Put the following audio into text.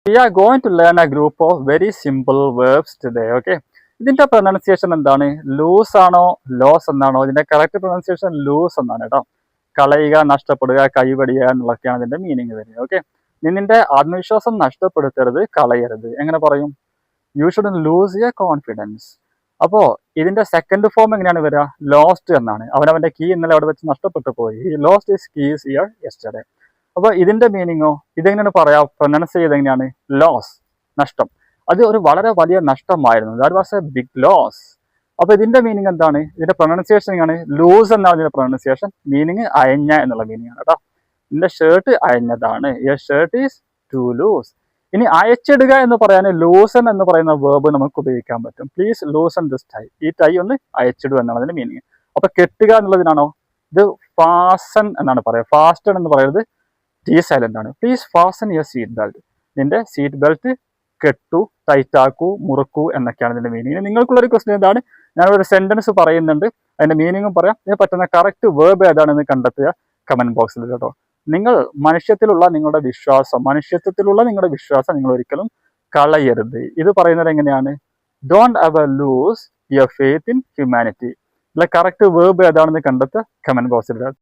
We are going to learn a group of very simple verbs today. Okay. ഇതിന്റെ pronunciation എന്താണ്? Loose ആണോ loss എന്നാണോ? ഇതിന്റെ correct pronunciation loose എന്നാണ് കേട്ടോ. കളയുക, നഷ്ടപ്പെടുക, കൈവടിയുക എന്നുള്ളതൊക്കെയാണ് ഇതിന്റെ മീനിങ് വരുന്നത്. ഓക്കെ. നിന്നിന്റെ ആത്മവിശ്വാസം നഷ്ടപ്പെടുത്തരുത്, കളയരുത്. എങ്ങനെ പറയും? You should loose your confidence. അപ്പോ ഇതിന്റെ സെക്കൻഡ് ഫോം എങ്ങനെയാണ് വരിക? ലോസ്റ്റ് എന്നാണ്. അവനവന്റെ കീ ഇന്നലെ അവിടെ വെച്ച് നഷ്ടപ്പെട്ടു പോയി. He lost his keys here yesterday. അപ്പൊ ഇതിന്റെ മീനിങ്ങോ ഇതെങ്ങനെയാണ് പറയാ? പ്രൊനൗൺസ് ചെയ്ത് എങ്ങനെയാണ്? ലോസ്, നഷ്ടം. അത് ഒരു വളരെ വലിയ നഷ്ടമായിരുന്നു. That was a big loss. അപ്പൊ ഇതിന്റെ മീനിങ് എന്താണ്? ഇതിന്റെ പ്രൊനൗൺസിയേഷൻ ആണ് ലൂസ് എന്നാണ് ഇതിന്റെ പ്രൊനൗൺസിയേഷൻ. മീനിങ് അയഞ്ഞ എന്നുള്ള മീനിങ് ആണ് കേട്ടോ. ഇതിന്റെ ഷർട്ട് അയഞ്ഞതാണ്. Your shirt is too loose. ഇനി അയച്ചിടുക എന്ന് പറയാൻ ലൂസൺ എന്ന് പറയുന്ന വേർബ് നമുക്ക് ഉപയോഗിക്കാൻ പറ്റും. Please loosen this tie. ഈ ടൈ ഒന്ന് അയച്ചിടുക എന്നാണ് അതിന്റെ മീനിങ്. അപ്പൊ കെട്ടുക എന്നുള്ളതിനാണോ? ഇത് ഫാസൺ എന്നാണ് പറയുക. ഫാസ്റ്റൺ എന്ന് പറയുന്നത് ടി സൈലന്റ് ആണ്. Please fasten your seat belt. നിന്റെ സീറ്റ് ബെൽറ്റ് കെട്ടു, ടൈറ്റാക്കൂ, മുറുക്കൂ എന്നൊക്കെയാണ് ഇതിന്റെ മീനിങ്. നിങ്ങൾക്കുള്ളൊരു ക്വസ്റ്റ്യൻ എന്താണ്? ഞാനൊരു സെന്റൻസ് പറയുന്നുണ്ട്, അതിന്റെ മീനിങ്ങും പറയാം. ഇതിന് പറ്റുന്ന കറക്റ്റ് വേർബ് ഏതാണെന്ന് കണ്ടെത്തുക കമന്റ് ബോക്സിൽ കേട്ടോ. നിങ്ങൾ മനുഷ്യത്വത്തിലുള്ള നിങ്ങളുടെ വിശ്വാസം നിങ്ങൾ ഒരിക്കലും കളയരുത്. ഇത് പറയുന്നത് എങ്ങനെയാണ്? Don't ever loose your faith in humanity. ഇതിലെ കറക്റ്റ് വേർബ് ഏതാണെന്ന് കണ്ടെത്തുക കമന്റ് ബോക്സിൽ.